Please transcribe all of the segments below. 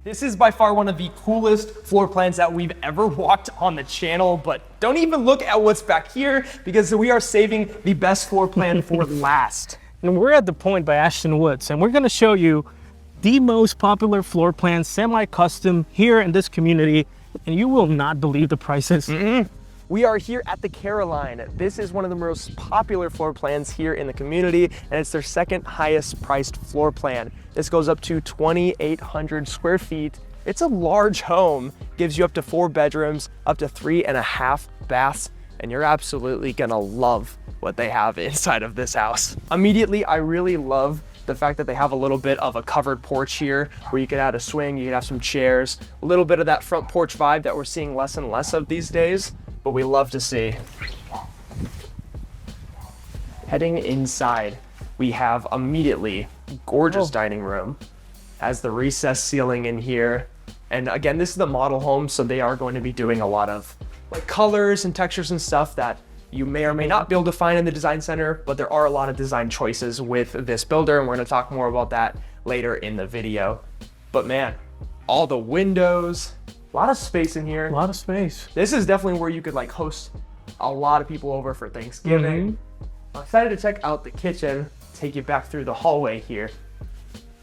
This is by far one of the coolest floor plans that we've ever walked on the channel, but don't even look at what's back here because we are saving the best floor plan for last. And we're at the point by Ashton Woods, and we're gonna show you the most popular floor plan, semi-custom here in this community, and you will not believe the prices. We are here at the Caroline. This is one of the most popular floor plans here in the community, and it's their second highest priced floor plan. This goes up to 2,800 square feet. It's a large home, gives you up to 4 bedrooms, up to 3.5 baths, and you're absolutely gonna love what they have inside of this house. Immediately, I really love the fact that they have a little bit of a covered porch here where you could add a swing, you could have some chairs, a little bit of that front porch vibe that we're seeing less and less of these days, but we love to see. Heading inside, we have immediately gorgeous dining room, has the recessed ceiling in here. And again, this is the model home, so they are going to be doing a lot of like colors and textures and stuff that you may or may not be able to find in the design center, but there are a lot of design choices with this builder, and we're gonna talk more about that later in the video. But man, all the windows, a lot of space in here. A lot of space. This is definitely where you could like host a lot of people over for Thanksgiving. I'm excited to check out the kitchen, take you back through the hallway here.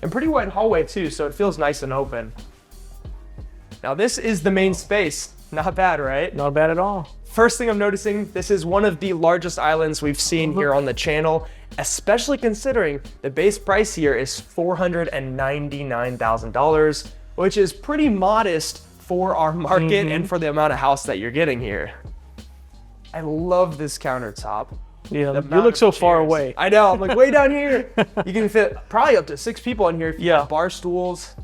And pretty wide hallway too, so it feels nice and open. Now this is the main space. Not bad, right? Not bad at all. First thing I'm noticing, this is one of the largest islands we've seen here on the channel, especially considering the base price here is $499,000, which is pretty modest for our market and for the amount of house that you're getting here. I love this countertop. Yeah, you look so far away. I know, I'm like way down here. You can fit probably up to 6 people in here if you have bar stools.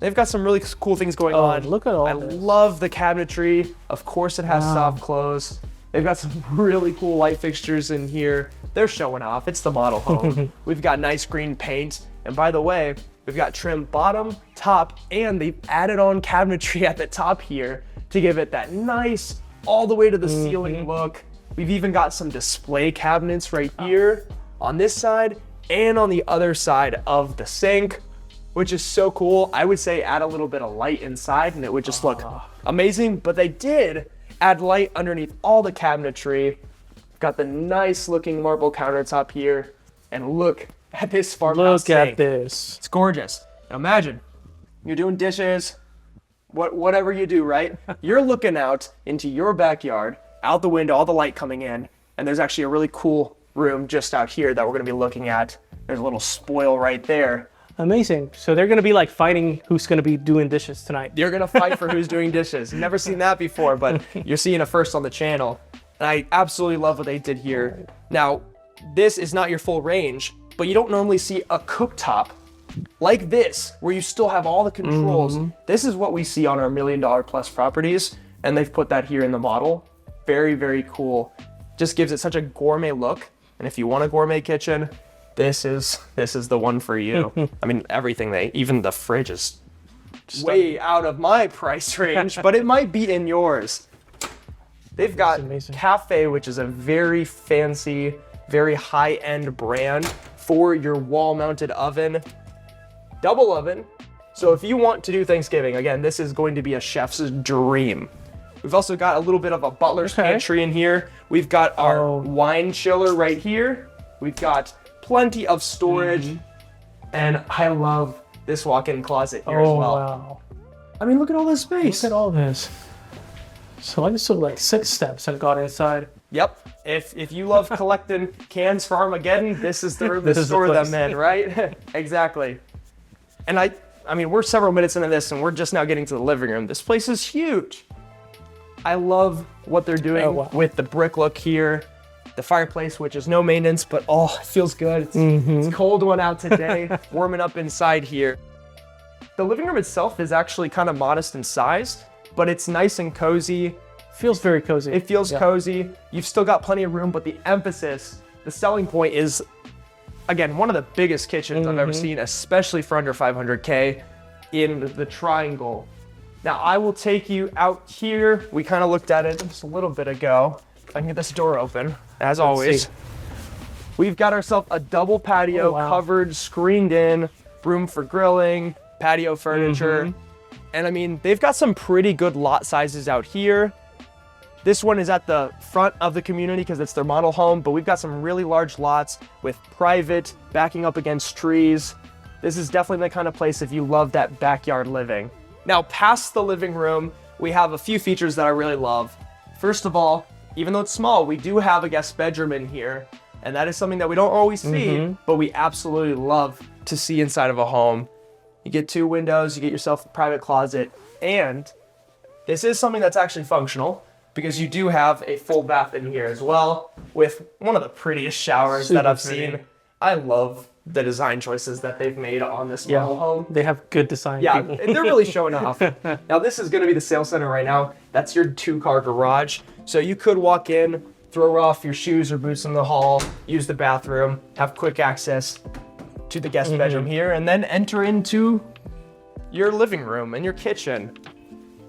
They've got some really cool things going on. Look at all I this. love the cabinetry. Of course it has soft close. They've got some really cool light fixtures in here. They're showing off. It's the model home. We've got nice green paint. And by the way, we've got trim bottom, top, and they've added on cabinetry at the top here to give it that nice all the way to the ceiling look. We've even got some display cabinets right here on this side and on the other side of the sink, which is so cool. I would say add a little bit of light inside and it would just look amazing, but they did add light underneath all the cabinetry. Got the nice looking marble countertop here, and look at this farmhouse Look at sink. this. It's gorgeous. Now imagine, you're doing dishes, whatever you do, right? You're looking out into your backyard, out the window, all the light coming in, and there's actually a really cool room just out here that we're gonna be looking at. There's a little spoil right there. Amazing. So they're gonna be like fighting who's gonna be doing dishes tonight. You're gonna fight for who's doing dishes. Never seen that before, but you're seeing it first on the channel. And I absolutely love what they did here. Now, this is not your full range, but you don't normally see a cooktop like this, where you still have all the controls. This is what we see on our $1 million plus properties, and they've put that here in the model. Very, very cool. Just gives it such a gourmet look. And if you want a gourmet kitchen, this is the one for you. I mean, everything even the fridge is way out of my price range, but it might be in yours. They've got Cafe, which is a very fancy, very high-end brand for your wall-mounted oven, double oven. So if you want to do Thanksgiving, again, this is going to be a chef's dream. We've also got a little bit of a butler's pantry in here. We've got our wine chiller right here. We've got plenty of storage, and I love this walk-in closet here as well. Wow. I mean, look at all this space. Look at all this. So I just took like 6 steps and got inside. Yep. If you love collecting cans for Armageddon, this is the room to store them in, right? Exactly. And I mean, we're several minutes into this, and we're just now getting to the living room. This place is huge. I love what they're doing with the brick look here. The fireplace, which is no maintenance, but it feels good. It's a cold one out today, warming up inside here. The living room itself is actually kind of modest in size, but it's nice and cozy. Feels very cozy. It feels cozy. You've still got plenty of room, but the emphasis, the selling point is, again, one of the biggest kitchens I've ever seen, especially for under 500K in the triangle. Now I will take you out here. We kind of looked at it just a little bit ago. If I can get this door open, as always. We've got ourselves a double patio, covered, screened in, room for grilling, patio furniture. And I mean, they've got some pretty good lot sizes out here. This one is at the front of the community because it's their model home, but we've got some really large lots with private, backing up against trees. This is definitely the kind of place if you love that backyard living. Now, past the living room, we have a few features that I really love. First of all, even though it's small, we do have a guest bedroom in here, and that is something that we don't always see, but we absolutely love to see inside of a home. You get 2 windows, you get yourself a private closet, and this is something that's actually functional because you do have a full bath in here as well with one of the prettiest showers that I've seen. I love the design choices that they've made on this model home. They have good design. Yeah, people. and they're really showing off. Now, this is going to be the sales center right now. That's your 2-car garage. So you could walk in, throw off your shoes or boots in the hall, use the bathroom, have quick access to the guest bedroom here, and then enter into your living room and your kitchen.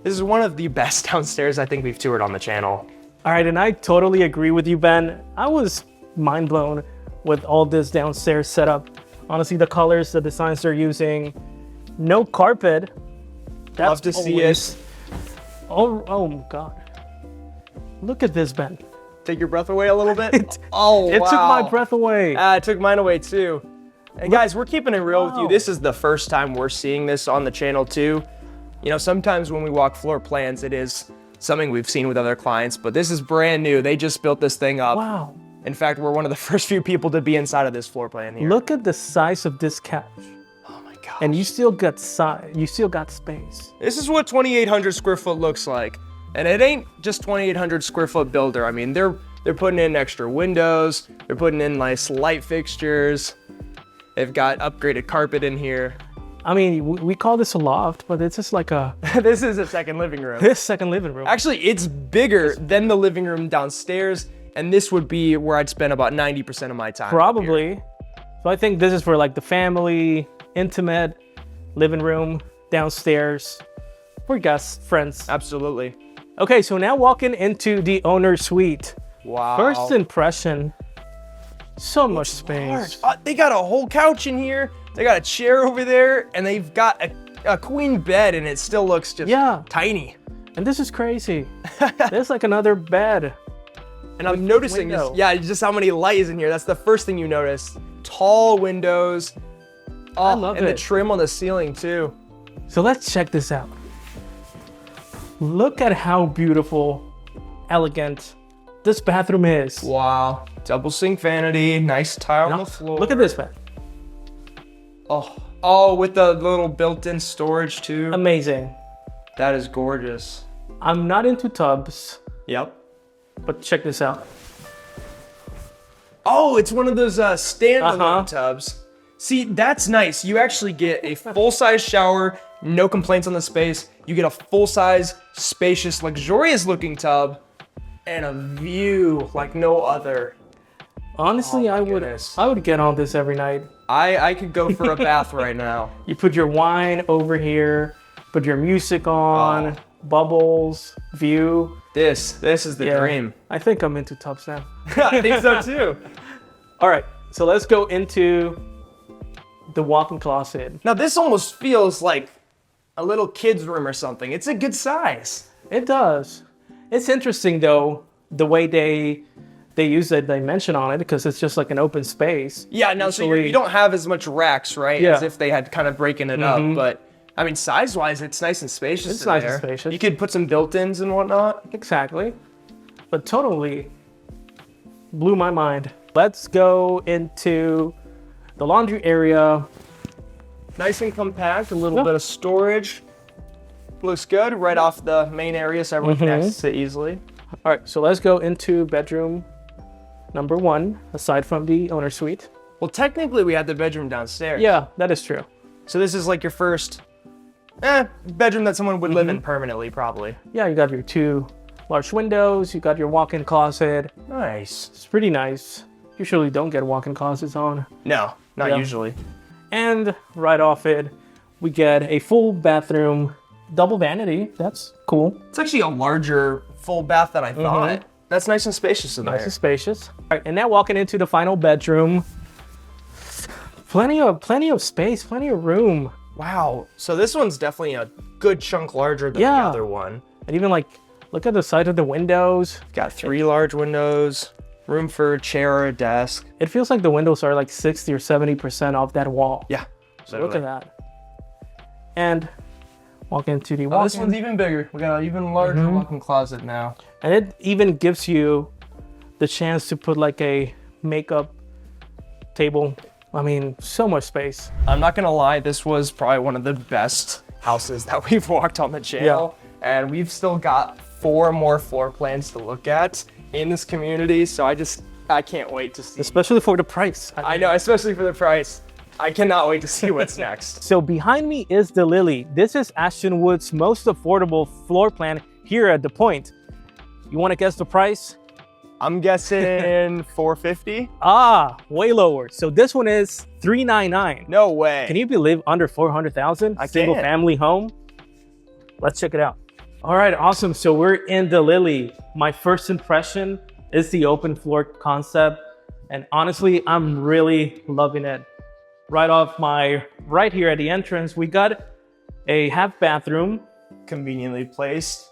This is one of the best downstairs I think we've toured on the channel. All right, and I totally agree with you, Ben. I was mind blown with all this downstairs setup. Honestly, the colors, the designs they're using, no carpet. That's Love to see it. Oh my God. Look at this, Ben. Take your breath away a little bit? It took my breath away. It took mine away too. And guys, we're keeping it real with you. This is the first time we're seeing this on the channel too. You know, sometimes when we walk floor plans, it is something we've seen with other clients, but this is brand new. They just built this thing up. Wow. In fact, we're one of the first few people to be inside of this floor plan here. Look at the size of this couch. Oh my God. And you still got space. This is what 2,800 square foot looks like. And it ain't just 2,800 square foot builder. I mean, they're putting in extra windows. They're putting in nice light fixtures. They've got upgraded carpet in here. I mean, we call this a loft, but it's just like a... This is a second living room. This second living room. Actually, it's bigger than the living room downstairs. And this would be where I'd spend about 90% of my time. Probably. So I think this is for like the family, intimate living room, downstairs, for guests, friends. Absolutely. Okay, so now walking into the owner's suite. Wow. First impression, so much space. They got a whole couch in here. They got a chair over there, and they've got a queen bed, and it still looks just tiny. And this is crazy. There's like another bed. And I'm noticing this, just how many light is in here. That's the first thing you notice. Tall windows. Oh, I love and it. the trim on the ceiling too. So let's check this out. Look at how beautiful, elegant this bathroom is. Wow. Double sink vanity, nice tile on the floor. Look at this bed. Oh, with the little built-in storage too. Amazing. That is gorgeous. I'm not into tubs. Yep. But check this out. Oh, it's one of those standalone tubs. See, that's nice. You actually get a full-size shower, no complaints on the space. You get a full-size, spacious, luxurious-looking tub, and a view like no other. Honestly, I would get on this every night. I could go for a bath right now. You put your wine over here, put your music on, bubbles, view. This is the dream. I think I'm into tubs now. I think so too. All right, so let's go into the walk-in closet. Now this almost feels like a little kid's room or something. It's a good size. It does. It's interesting though, the way they use the dimension on it because it's just like an open space. Yeah, now so you don't have as much racks, right? Yeah. As if they had kind of breaking it up, but I mean, size-wise, it's nice and spacious. It's nice and spacious. You could put some built-ins and whatnot. Exactly. But totally blew my mind. Let's go into the laundry area. Nice and compact, a little bit of storage. Looks good, right off the main area so everyone can access it easily. All right, so let's go into bedroom number 1, aside from the owner suite. Well, technically, we had the bedroom downstairs. Yeah, that is true. So this is like your first bedroom that someone would live in permanently, probably. Yeah, you got your 2 large windows, you got your walk-in closet. Nice. It's pretty nice. Usually don't get walk-in closets on. No, not usually. And right off it, we get a full bathroom, double vanity. That's cool. It's actually a larger full bath than I thought. That's nice and spacious in there. Nice and spacious. All right, and now walking into the final bedroom. Plenty of space, plenty of room. Wow. So this one's definitely a good chunk larger than the other one. And even like, look at the side of the windows. Got 3 large windows, room for a chair or a desk. It feels like the windows are like 60 or 70% off that wall. Yeah. So look at that. And walk into the this one's even bigger. We got an even larger walk-in closet now. And it even gives you the chance to put like a makeup table. I mean, so much space. I'm not gonna lie, this was probably one of the best houses that we've walked on the channel. And we've still got 4 more floor plans to look at in this community. So I can't wait to see. Especially for the price. I know, especially for the price. I cannot wait to see what's next. So behind me is the Lily. This is Ashton Woods' most affordable floor plan here at The Point. You want to guess the price? I'm guessing 450. Way lower. So this one is $399. No way. Can you believe under 400,000? I Single can. family home. Let's check it out. All right, awesome. So we're in the Lily. My first impression is the open floor concept. And honestly, I'm really loving it. Right off my right here at the entrance, we got a half bathroom. Conveniently placed.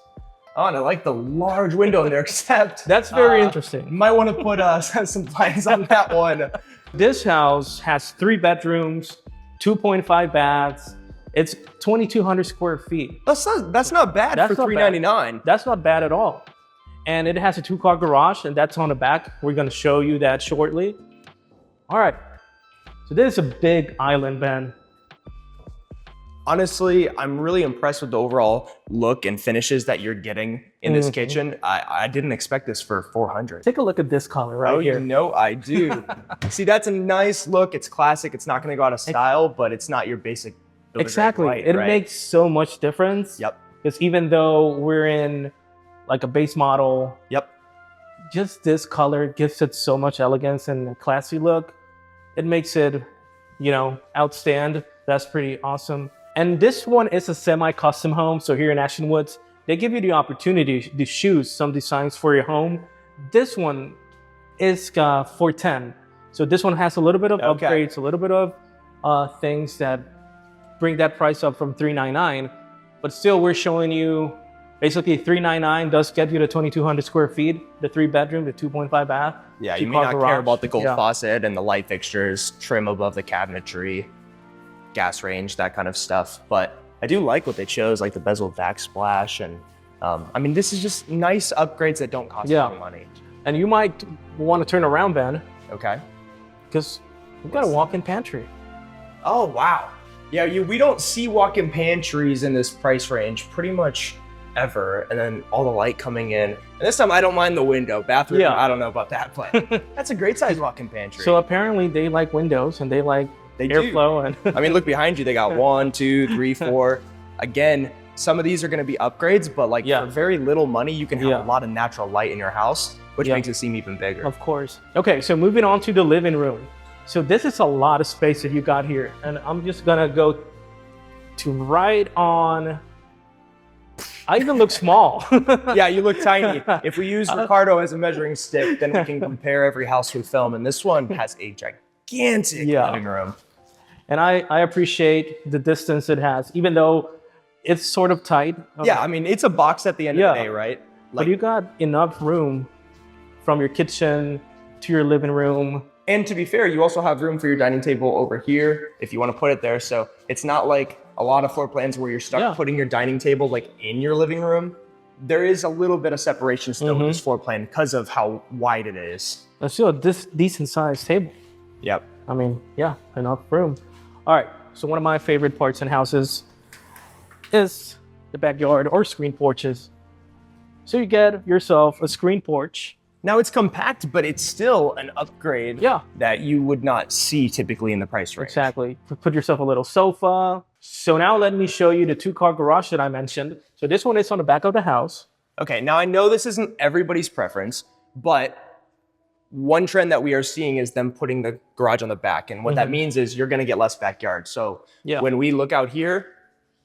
Oh, and I like the large window in there, except That's very interesting. might want to put some blinds on that one. This house has 3 bedrooms, 2.5 baths. It's 2,200 square feet. That's not bad That's for not bad. $399. That's not bad at all. And it has a 2-car garage, and that's on the back. We're gonna show you that shortly. All right, so this is a big island, Ben. Honestly, I'm really impressed with the overall look and finishes that you're getting in this kitchen. I didn't expect this for $400. Take a look at this color right here. You know I do. See, that's a nice look. It's classic. It's not gonna go out of style, but it's not your basic builder grade Exactly, white, it right? makes so much difference. Yep. Because even though we're in like a base model, Yep. just this color gives it so much elegance and a classy look. It makes it, outstand. That's pretty awesome. And this one is a semi-custom home. So here in Ashton Woods, they give you the opportunity to choose some designs for your home. This one is $410. So this one has a little bit of upgrades, a little bit of things that bring that price up from $399. But still, we're showing you basically $399 does get you to 2,200 square feet, the 3-bedroom, the 2.5 bath. Yeah, you may 2-car not garage. care about the gold Yeah. faucet and the light fixtures, trim above the cabinetry, gas range, that kind of stuff. But I do like what they chose, like the bezel backsplash. And I mean, this is just nice upgrades that don't cost any money. And you might want to turn around, Ben, Okay. because we've got a walk-in pantry. Oh, wow. Yeah, we don't see walk-in pantries in this price range pretty much ever. And then all the light coming in. And this time I don't mind the window. Bathroom, Yeah. I don't know about that, but that's a great size walk-in pantry. So apparently they like windows and they like They do. airflow. And I mean, look behind you. They got 1, 2, 3, 4. Again, some of these are going to be upgrades, but like for very little money, you can have a lot of natural light in your house, which makes it seem even bigger. Of course. Okay, so moving on to the living room. So this is a lot of space that you got here. And I'm just gonna go to right on. I even look small. Yeah, you look tiny. If we use Ricardo as a measuring stick, then we can compare every house we film. And this one has a gigantic living room. And I appreciate the distance it has, even though it's sort of tight. Yeah, I mean, it's a box at the end of the day, right? But you got enough room from your kitchen to your living room. And to be fair, you also have room for your dining table over here if you want to put it there. So it's not like a lot of floor plans where you're stuck putting your dining table like in your living room. There is a little bit of separation still with this floor plan because of how wide it is. That's still a decent sized table. Yep. I mean, yeah, enough room. All right, so one of my favorite parts in houses is the backyard or screen porches. So you get yourself a screen porch. Now it's compact, but it's still an upgrade that you would not see typically in the price range. Exactly. Put yourself a little sofa. So now let me show you the 2-car garage that I mentioned. So this one is on the back of the house. Okay, now I know this isn't everybody's preference, but one trend that we are seeing is them putting the garage on the back. And what that means is you're gonna get less backyard. So when we look out here,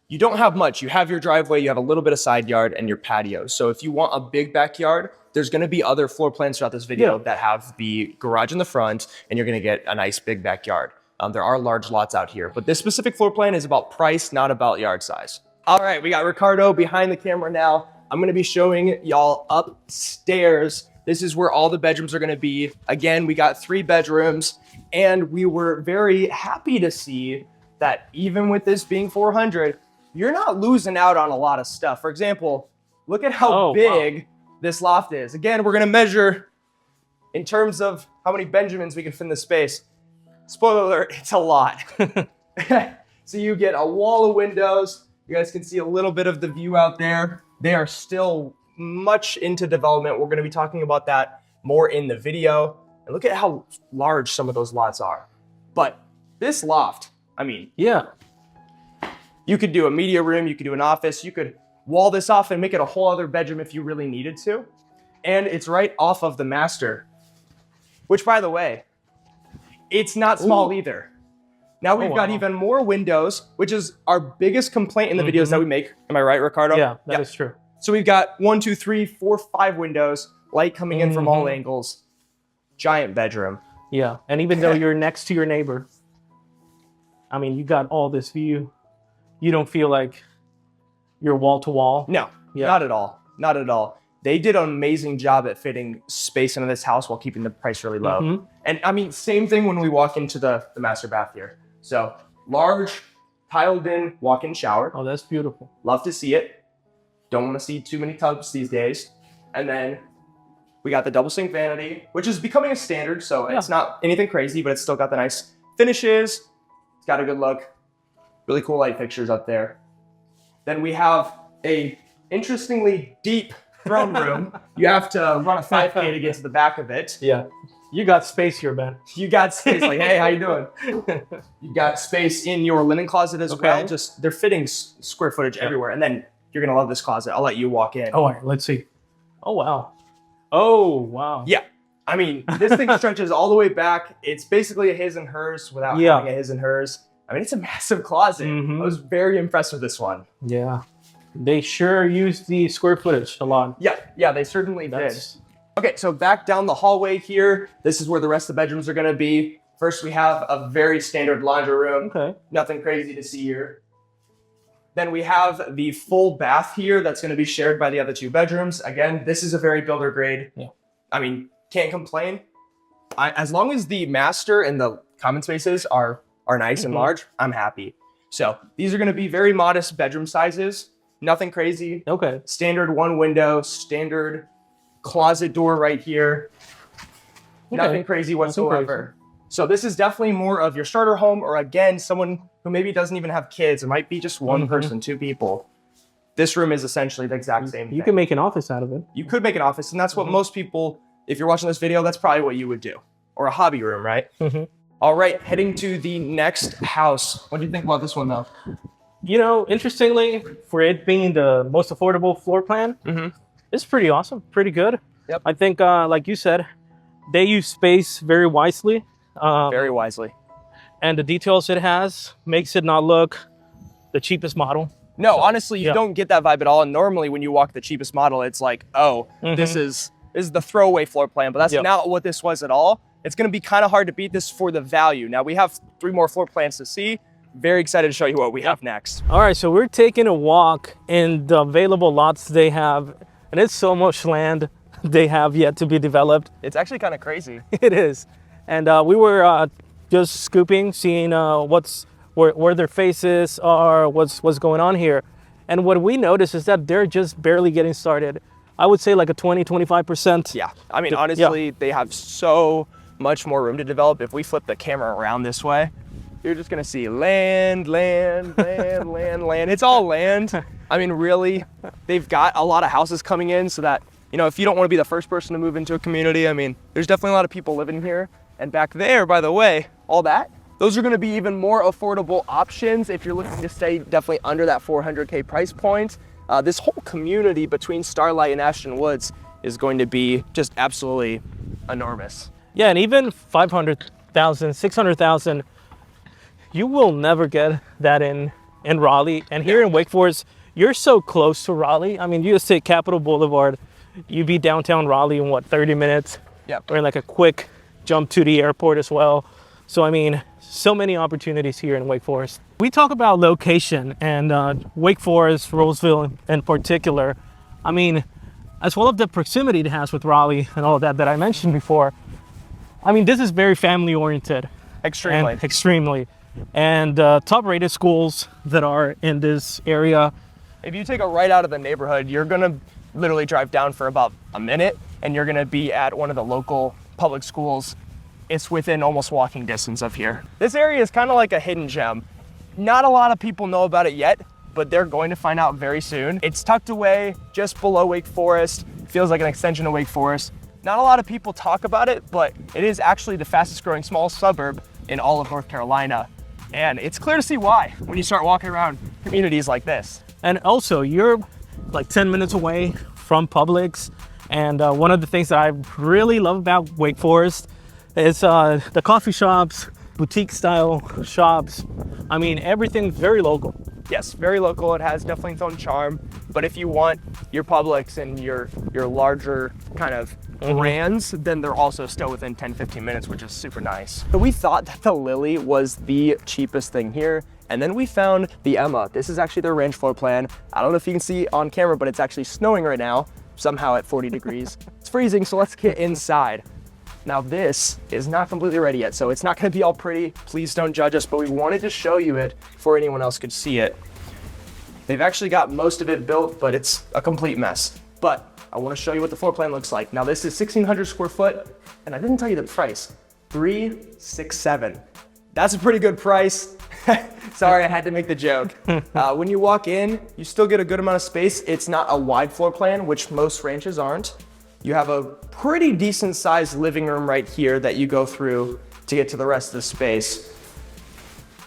you don't have much. You have your driveway, you have a little bit of side yard and your patio. So if you want a big backyard, there's gonna be other floor plans throughout this video that have the garage in the front and you're gonna get a nice big backyard. There are large lots out here, but this specific floor plan is about price, not about yard size. All right, we got Ricardo behind the camera now. I'm gonna be showing y'all upstairs. This is where all the bedrooms are gonna be. Again, we got 3 bedrooms, and we were very happy to see that even with this being 400, you're not losing out on a lot of stuff. For example, look at how big this loft is. Again, we're gonna measure in terms of how many Benjamins we can fit in this space. Spoiler alert, it's a lot. So you get a wall of windows. You guys can see a little bit of the view out there. They are still much into development. We're gonna be talking about that more in the video. And look at how large some of those lots are. But this loft, I mean, Yeah. you could do a media room, you could do an office, you could wall this off and make it a whole other bedroom if you really needed to. And it's right off of the master, which, by the way, it's not small either. Now we've got even more windows, which is our biggest complaint in the videos that we make. Am I right, Ricardo? Yeah, that is true. So we've got 1, 2, 3, 4, 5 windows, light coming in from all angles, giant bedroom. Yeah, and even though you're next to your neighbor, I mean, you got all this view. You don't feel like you're wall to wall. No, not at all. Not at all. They did an amazing job at fitting space into this house while keeping the price really low. And I mean, same thing when we walk into the master bath here. So large, tiled in walk-in shower. Oh, that's beautiful. Love to see it. Don't want to see too many tubs these days. And then we got the double sink vanity, which is becoming a standard. So it's not anything crazy, but it's still got the nice finishes. It's got a good look. Really cool light fixtures up there. Then we have a interestingly deep throne room. You have to run a 5K to get to the back of it. Yeah. You got space here, Ben. You got space. Like, hey, how you doing? You got space in your linen closet as well. Just they're fitting square footage everywhere. And then you're gonna love this closet. I'll let you walk in. Oh, all right, let's see. Oh wow. Oh wow. Yeah. I mean, this thing stretches all the way back. It's basically a his and hers without having a his and hers. I mean, it's a massive closet. I was very impressed with this one. Yeah. They sure used the square footage a lot. Yeah, they certainly did. Okay, so back down the hallway here, this is where the rest of the bedrooms are gonna be. First, we have a very standard laundry room. Okay. Nothing crazy to see here. Then we have the full bath here that's gonna be shared by the other 2 bedrooms. Again, this is a very builder grade. Yeah. I mean, can't complain. As long as the master and the common spaces are nice and large, I'm happy. So these are gonna be very modest bedroom sizes. Nothing crazy. Okay. Standard 1 window, standard closet door right here. Nothing crazy whatsoever. So this is definitely more of your starter home, or again, someone who maybe doesn't even have kids. It might be just one person, 2 people. This room is essentially the exact same thing. You can make an office out of it. You could make an office, and that's what most people, if you're watching this video, that's probably what you would do. Or a hobby room, right? All right, heading to the next house. What do you think about this one, though? You know, interestingly, for it being the most affordable floor plan, it's pretty awesome, pretty good. Yep. I think, like you said, they use space very wisely. Very wisely. And the details it has makes it not look the cheapest model. No, honestly, you don't get that vibe at all. And normally when you walk the cheapest model, it's like, oh, this is the throwaway floor plan. But that's not what this was at all. It's going to be kind of hard to beat this for the value. Now we have 3 more floor plans to see. Very excited to show you what we have next. All right, so we're taking a walk in the available lots they have, and it's so much land they have yet to be developed. It's actually kind of crazy. It is. And we were just scooping, seeing where their faces are, what's going on here. And what we noticed is that they're just barely getting started. I would say like a 20-25%. Yeah, I mean, honestly, they have so much more room to develop. If we flip the camera around this way, you're just gonna see land, land, land, land, land. It's all land. I mean, really, they've got a lot of houses coming in so that, you know, if you don't want to be the first person to move into a community, I mean, there's definitely a lot of people living here. And back there, by the way, all that, those are gonna be even more affordable options if you're looking to stay definitely under that 400K price point. This whole community between Starlight and Ashton Woods is going to be just absolutely enormous. Yeah, and even 500,000, 600,000, you will never get that in Raleigh. And here in Wake Forest, you're so close to Raleigh. I mean, you just take Capitol Boulevard, you'd be downtown Raleigh in what, 30 minutes? Yep. Or in like a quick jump to the airport as well. So I mean, so many opportunities here in Wake Forest. We talk about location and Wake Forest, Rolesville in particular. I mean, as well as the proximity it has with Raleigh and all of that I mentioned before. I mean, this is very family oriented. Extremely. And top rated schools that are in this area. If you take a right out of the neighborhood, you're gonna literally drive down for about a minute and you're gonna be at one of the local public schools. It's within almost walking distance of here. This area is kind of like a hidden gem. Not a lot of people know about it yet, but they're going to find out very soon. It's tucked away just below Wake Forest. Feels like an extension of Wake Forest. Not a lot of people talk about it, but it is actually the fastest growing small suburb in all of North Carolina. And it's clear to see why when you start walking around communities like this. And also, you're like 10 minutes away from Publix. And one of the things that I really love about Wake Forest is the coffee shops, boutique style shops. I mean, everything's very local. Yes, very local. It has definitely its own charm. But if you want your Publix and your larger kind of brands, then they're also still within 10-15 minutes, which is super nice. So we thought that the Lily was the cheapest thing here. And then we found the Emma. This is actually their ranch floor plan. I don't know if you can see on camera, but it's actually snowing right now, somehow at 40 degrees. It's freezing, so let's get inside. Now this is not completely ready yet, so it's not gonna be all pretty. Please don't judge us, but we wanted to show you it before anyone else could see it. They've actually got most of it built, but it's a complete mess. But I wanna show you what the floor plan looks like. Now this is 1,600 square foot, and I didn't tell you the price, $367. That's a pretty good price. Sorry, I had to make the joke. When you walk in, you still get a good amount of space. It's not a wide floor plan, which most ranches aren't. You have a pretty decent sized living room right here that you go through to get to the rest of the space.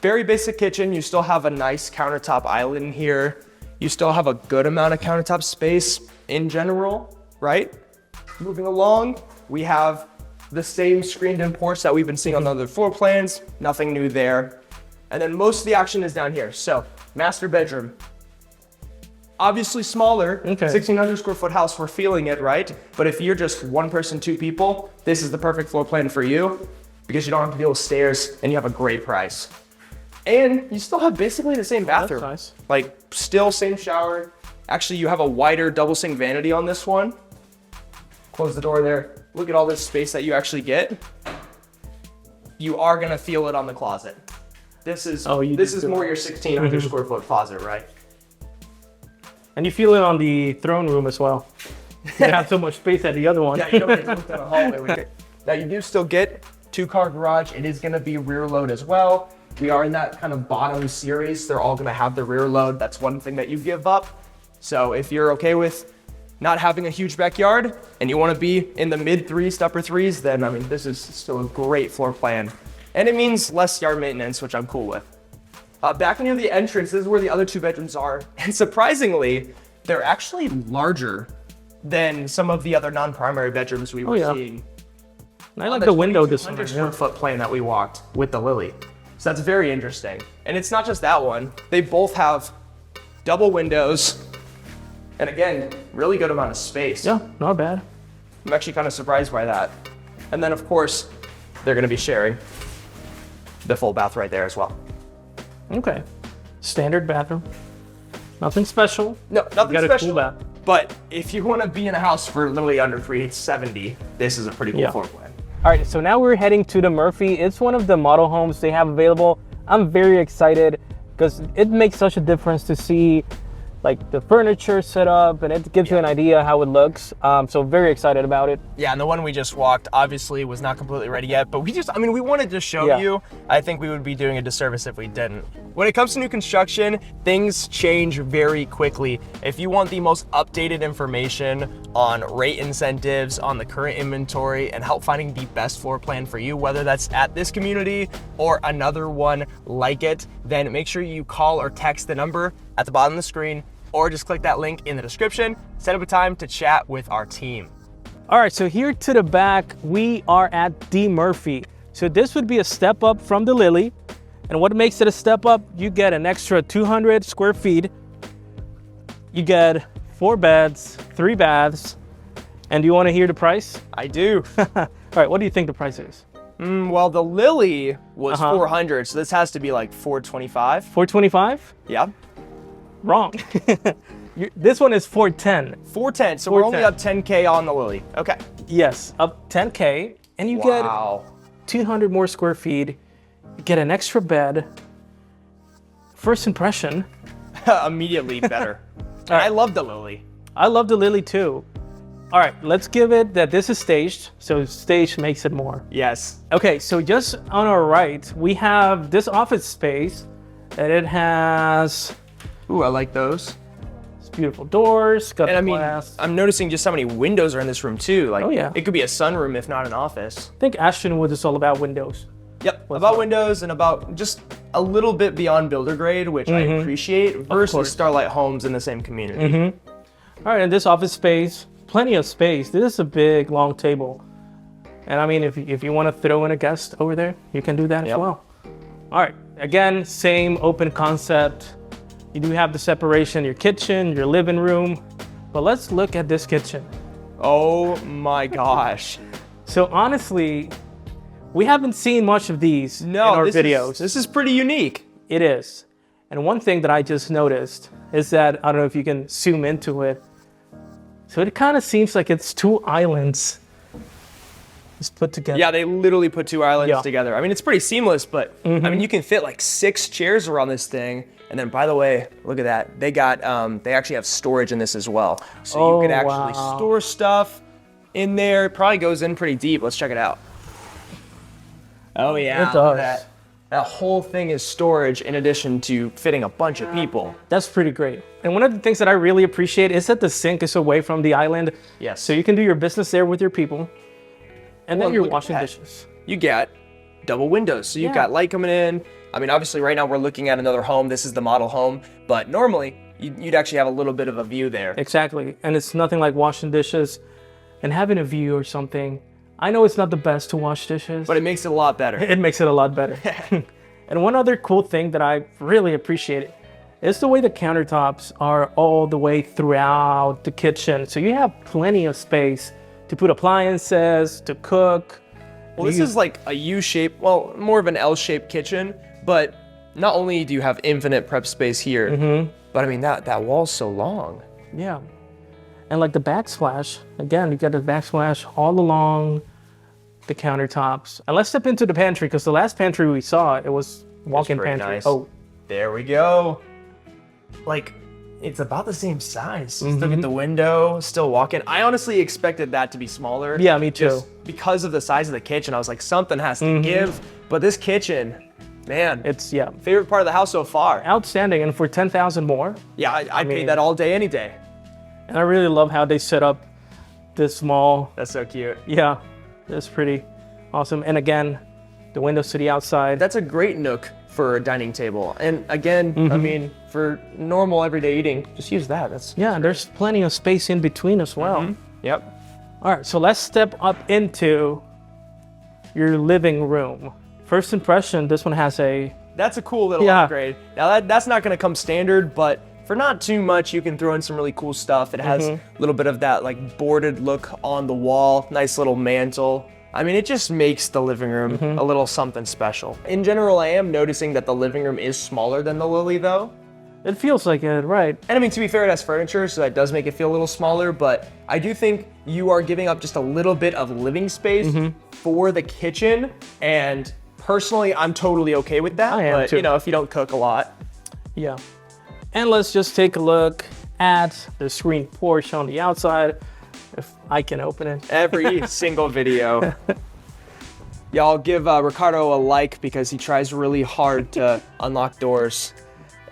Very basic kitchen. You still have a nice countertop island here. You still have a good amount of countertop space in general, right? Moving along, we have the same screened-in porch that we've been seeing on the other floor plans. Nothing new there. And then most of the action is down here. So, master bedroom. Obviously smaller, 1,600 square foot house, we're feeling it, right? But if you're just one person, two people, this is the perfect floor plan for you because you don't have to deal with stairs and you have a great price. And you still have basically the same bathroom. That's nice. Like, still same shower. Actually, you have a wider double sink vanity on this one. Close the door there. Look at all this space that you actually get. You are gonna feel it on the closet. This is more your 1,600 square foot closet, right? And you feel it on the throne room as well. You have so much space at the other one. Yeah, you don't get to look down the hallway with it. Now you do still get 2-car garage. It is gonna be rear load as well. We are in that kind of bottom series. They're all gonna have the rear load. That's one thing that you give up. So if you're okay with not having a huge backyard and you wanna be in the mid 3s to upper 3s, then I mean, this is still a great floor plan. And it means less yard maintenance, which I'm cool with. Back near the entrance, this is where the other 2 bedrooms are. And surprisingly, they're actually larger than some of the other non-primary bedrooms we were seeing. I like the window this one. 100 square foot plan that we walked with the Lily. So that's very interesting. And it's not just that one. They both have double windows. And again, really good amount of space. Yeah, not bad. I'm actually kind of surprised by that. And then of course, they're gonna be sharing the full bath right there as well. Okay. Standard bathroom. Nothing special. No, nothing got special. A cool bath. But if you want to be in a house for literally under $370, this is a pretty cool floor plan. All right, so now we're heading to the Murphy. It's one of the model homes they have available. I'm very excited because it makes such a difference to see like the furniture set up, and it gives you an idea how it looks. So very excited about it. Yeah, and the one we just walked obviously was not completely ready yet, but we wanted to show you. I think we would be doing a disservice if we didn't. When it comes to new construction, things change very quickly. If you want the most updated information on rate incentives, on the current inventory, and help finding the best floor plan for you, whether that's at this community or another one like it, then make sure you call or text the number at the bottom of the screen, or just click that link in the description, set up a time to chat with our team. All right, so here to the back, we are at the Murphy. So this would be a step up from the Lily. And what makes it a step up, you get an extra 200 square feet. You get 4 beds, 3 baths. And do you want to hear the price? I do. All right, what do you think the price is? Well, the Lily was 400, so this has to be like 425. 425? Yeah. Wrong. This one is 410. 410, so we're only up 10K on the Lily. Okay. Yes, up 10K, and you get 200 more square feet. You get an extra bed. First impression. Immediately better. I love the Lily. I love the Lily too. All right, let's give it that this is staged, so staged makes it more. Yes. Okay, so just on our right, we have this office space, and it has Ooh, I like those. beautiful doors, got And the I mean, glass. I'm noticing just how many windows are in this room too. Like, Oh, yeah. it could be a sunroom if not an office. I think Ashton Woods is all about windows. Yep, about windows and about just a little bit beyond builder grade, which I appreciate, versus Starlight Homes in the same community. All right, in this office space, plenty of space. This is a big, long table. And I mean, if you want to throw in a guest over there, you can do that as well. All right, again, same open concept. You do have the separation, your kitchen, your living room. But let's look at this kitchen. Oh my gosh. So honestly, we haven't seen much of these in our videos. This is pretty unique. It is. And one thing that I just noticed is that, I don't know if you can zoom into it. So it kind of seems like it's two islands just put together. Yeah, they literally put two islands together. I mean, it's pretty seamless, but I mean, you can fit like 6 chairs around this thing. And then, by the way, look at that. They got, they actually have storage in this as well. So you could actually store stuff in there. It probably goes in pretty deep. Let's check it out. Oh yeah, It does. That whole thing is storage in addition to fitting a bunch of people. That's pretty great. And one of the things that I really appreciate is that the sink is away from the island. Yes. So you can do your business there with your people. And then you're look at washing that. dishes. You got double windows. So you've got light coming in. I mean, obviously right now we're looking at another home. This is the model home, but normally you'd actually have a little bit of a view there. Exactly. And it's nothing like washing dishes and having a view or something. I know it's not the best to wash dishes, But it makes it a lot better. it makes it a lot better. And one other cool thing that I really appreciate is the way the countertops are all the way throughout the kitchen. So you have plenty of space to put appliances, to cook. Well, this is like a U-shape, well, more of an L-shaped kitchen, but not only do you have infinite prep space here, but I mean, that wall's so long. Yeah. And like the backsplash, again, you got the backsplash all along the countertops. And let's step into the pantry, because the last pantry we saw, it was walk-in pretty pantry. nice. Oh, There we go. Like, it's about the same size. Look at the window, still walking. I honestly expected that to be smaller. yeah, me too. Just because of the size of the kitchen. I was like, something has to give. But this kitchen, man, It's, favorite part of the house so far. outstanding. And for 10,000 more, Yeah, I'd pay that all day, any day. and I really love how they set up this small. That's so cute. Yeah, that's pretty awesome. And again, the windows to the outside. That's a great nook for a dining table. And again, I mean, for normal everyday eating, just use that. That's Yeah, there's plenty of space in between as well. Yep. All right, so let's step up into your living room. First impression, this one has a, That's a cool little upgrade. Now that's not going to come standard, but for not too much, you can throw in some really cool stuff. It has a little bit of that like boarded look on the wall, nice little mantle. I mean, it just makes the living room a little something special. In general, I am noticing that the living room is smaller than the Lily though. it feels like it, right? And I mean, to be fair, it has furniture, so that does make it feel a little smaller, but I do think you are giving up just a little bit of living space for the kitchen, and personally, I'm totally okay with that. I am but, too. you know, if you don't cook a lot. Yeah. And let's just take a look at the screen porch on the outside, if I can open it. Every single video. Y'all give Ricardo a like because he tries really hard to unlock doors.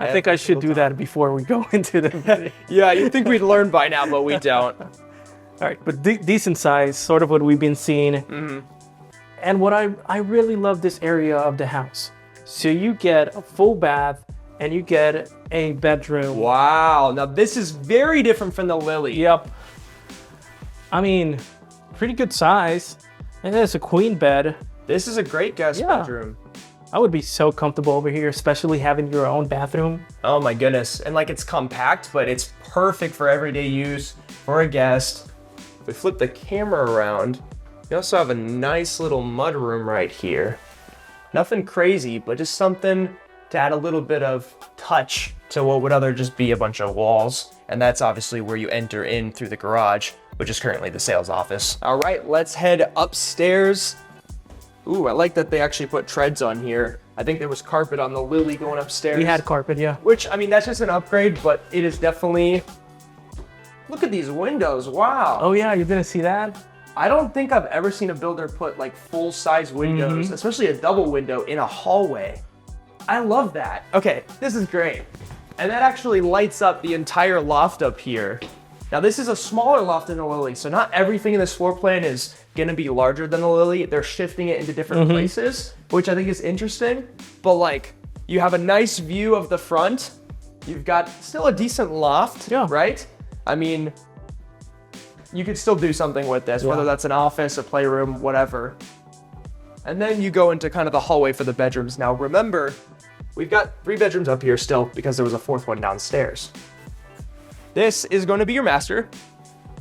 I think I should do that before we go into the video. Yeah, you'd think we'd learn by now, but we don't. All right, but decent size, sort of what we've been seeing. And what I really love this area of the house. So you get a full bath and you get a bedroom. Wow, now this is very different from the Lily. Yep. I mean, pretty good size. And it's a queen bed. This is a great guest bedroom. I would be so comfortable over here, especially having your own bathroom. Oh my goodness. And like it's compact, but it's perfect for everyday use for a guest. If we flip the camera around, You also have a nice little mudroom right here. Nothing crazy, but just something to add a little bit of touch to what would other just be a bunch of walls. And that's obviously where you enter in through the garage, which is currently the sales office. All right, let's head upstairs. Ooh, I like that they actually put treads on here. I think there was carpet on the Lily going upstairs. We had carpet, yeah. Which, I mean, that's just an upgrade, but it is definitely... Look at these windows, wow. Oh yeah, you didn't see that? I don't think I've ever seen a builder put like full-size windows, especially a double window in a hallway. I love that. Okay, this is great. And that actually lights up the entire loft up here. Now this is a smaller loft than the Lily, so not everything in this floor plan is gonna be larger than the Lily. They're shifting it into different places, which I think is interesting. But like, you have a nice view of the front. You've got still a decent loft, right? I mean, you could still do something with this, whether that's an office, a playroom, whatever. And then you go into kind of the hallway for the bedrooms. Now remember, we've got 3 bedrooms up here still because there was a 4th one downstairs. This is going to be your master.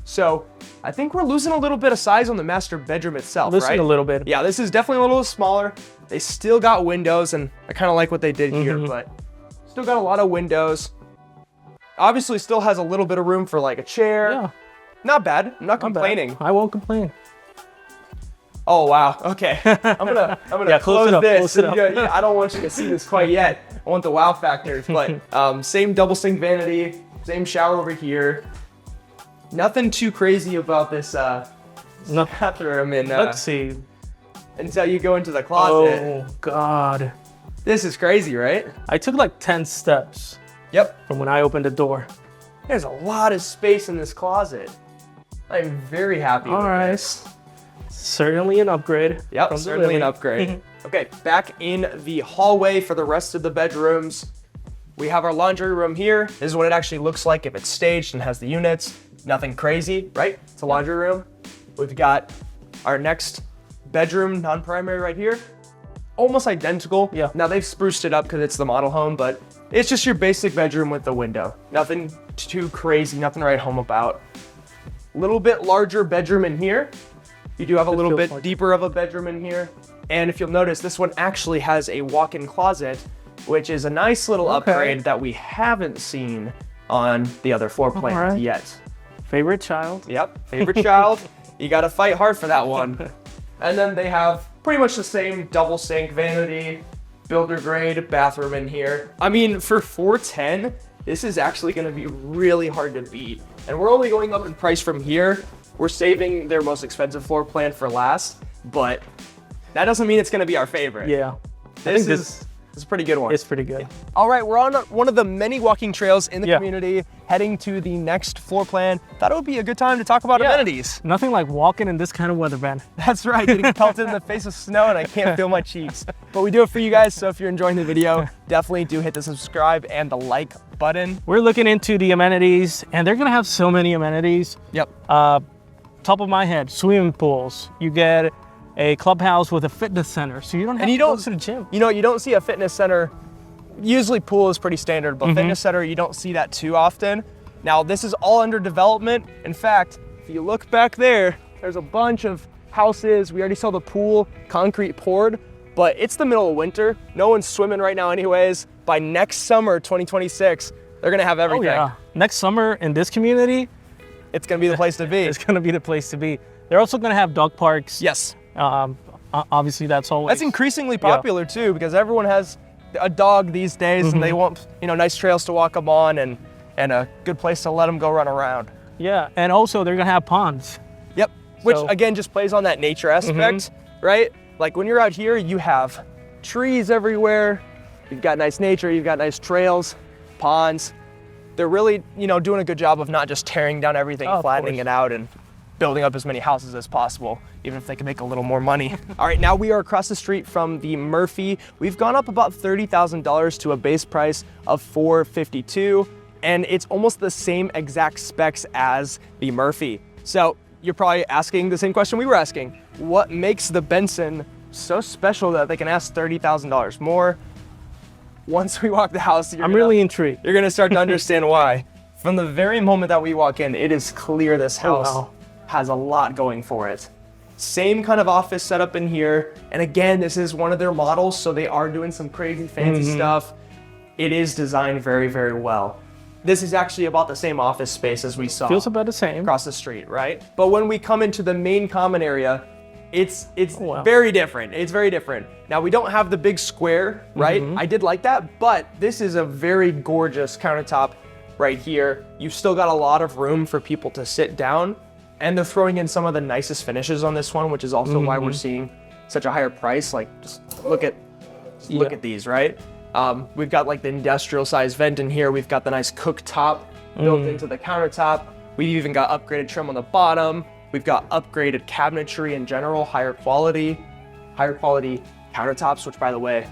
So I think we're losing a little bit of size on the master bedroom itself, right? A little bit. Yeah, this is definitely a little smaller. They still got windows, and I kind of like what they did here, but still got a lot of windows. Obviously still has a little bit of room for like a chair. Yeah. Not bad. I'm not complaining. I won't complain. Oh wow. Okay. I'm gonna close this. Close it up. Yeah, I don't want you to see this quite yet. I want the wow factors. But same double sink vanity, same shower over here. Nothing too crazy about this bathroom. And let's see. Until you go into the closet. Oh God. This is crazy, right? I took like 10 steps. Yep. From when I opened the door. There's a lot of space in this closet. I'm very happy with this. Certainly an upgrade. Yep, certainly an upgrade. Okay, back in the hallway for the rest of the bedrooms. We have our laundry room here. This is what it actually looks like if it's staged and has the units. Nothing crazy, right? It's a laundry room. We've got our next bedroom, non-primary right here. Almost identical. Yeah. Now they've spruced it up because it's the model home, but it's just your basic bedroom with the window. Nothing too crazy, nothing to write home about. Little bit larger bedroom in here. You do have a little bit deeper of a bedroom in here. And if you'll notice, this one actually has a walk-in closet, which is a nice little upgrade that we haven't seen on the other floor plans yet. Favorite child. Yep, favorite child. You gotta fight hard for that one. And then they have pretty much the same double sink, vanity, builder grade bathroom in here. I mean, for $410, this is actually gonna be really hard to beat. And we're only going up in price from here. We're saving their most expensive floor plan for last, but that doesn't mean it's gonna be our favorite. Yeah. This is a pretty good one. It's pretty good. All right, we're on one of the many walking trails in the community, heading to the next floor plan. Thought it would be a good time to talk about amenities. Nothing like walking in this kind of weather, Ben. That's right, getting pelted in the face of snow and I can't feel my cheeks. But we do it for you guys, so if you're enjoying the video, definitely do hit the subscribe and the like button. We're looking into the amenities, and they're gonna have so many amenities. Yep. Top of my head, swimming pools. You get a clubhouse with a fitness center, so you don't have to go to the gym. You know, you don't see a fitness center. Usually pool is pretty standard, but fitness center, you don't see that too often. Now, this is all under development. In fact, if you look back there, there's a bunch of houses. We already saw the pool, concrete poured, but it's the middle of winter. No one's swimming right now anyways. By next summer, 2026, they're gonna have everything. Oh yeah, next summer in this community, it's gonna be the place to be. It's gonna be the place to be. They're also gonna have dog parks. Yes. Obviously that's always. That's increasingly popular too, because everyone has a dog these days and they want, you know, nice trails to walk them on and a good place to let them go run around. Yeah, and also they're gonna have ponds. Yep, which again just plays on that nature aspect, right? Like when you're out here, you have trees everywhere, you've got nice nature, you've got nice trails, ponds. They're really, you know, doing a good job of not just tearing down everything, flattening it out and building up as many houses as possible, even if they can make a little more money. All right, now we are across the street from the Murphy. We've gone up about $30,000 to a base price of $452, and it's almost the same exact specs as the Murphy. So you're probably asking the same question we were asking. What makes the Benson so special that they can ask $30,000 more? Once we walk the house, I'm really intrigued. You're gonna start to understand why. From the very moment that we walk in, it is clear this house has a lot going for it. Same kind of office setup in here. And again, this is one of their models, so they are doing some crazy fancy stuff. It is designed very, very well. This is actually about the same office space as we saw. Feels about the same. Across the street, right? But when we come into the main common area, it's wow. very different. It's very different. Now, we don't have the big square, right? I did like that, but this is a very gorgeous countertop right here. You've still got a lot of room for people to sit down, and they're throwing in some of the nicest finishes on this one, which is also why we're seeing such a higher price. Like, just look at these, right? We've got like the industrial size vent in here. We've got the nice cooktop built into the countertop. We've even got upgraded trim on the bottom. We've got upgraded cabinetry in general, higher quality countertops, which by the way,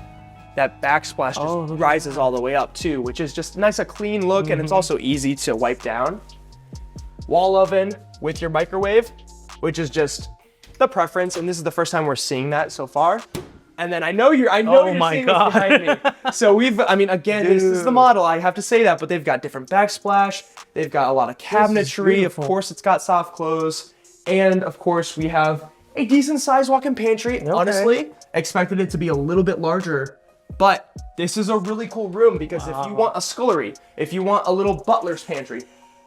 that backsplash just rises all the way up too, which is just nice, a clean look, and it's also easy to wipe down. Wall oven with your microwave, which is just the preference, and this is the first time we're seeing that so far. And then I know you're seeing this behind me. So again, this is the model, I have to say that, but they've got different backsplash. They've got a lot of cabinetry. Of course, it's got soft close. And of course, we have a decent sized walk-in pantry. Okay. Honestly, expected it to be a little bit larger, but this is a really cool room because if you want a scullery, if you want a little butler's pantry,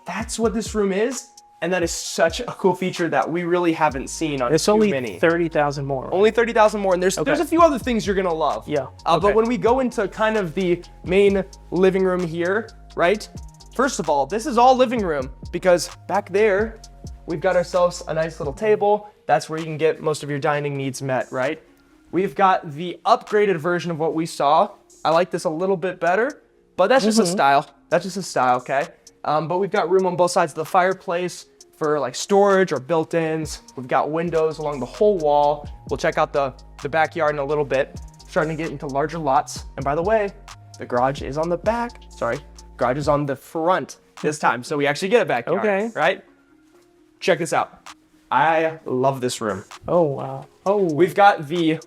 that's what this room is. And that is such a cool feature that we really haven't seen on too many. It's only 30,000 more. Right? Only 30,000 more, and there's a few other things you're gonna love. Yeah. But when we go into kind of the main living room here, right? First of all, this is all living room because back there, we've got ourselves a nice little table. That's where you can get most of your dining needs met, right? We've got the upgraded version of what we saw. I like this a little bit better, but that's just a style. That's just a style, okay? But we've got room on both sides of the fireplace for like storage or built-ins. We've got windows along the whole wall. We'll check out the backyard in a little bit. Starting to get into larger lots. And by the way, the garage is on the back. Sorry, garage is on the front this time. So we actually get a backyard, right? Check this out. I love this room. Oh, wow. Oh, we've got the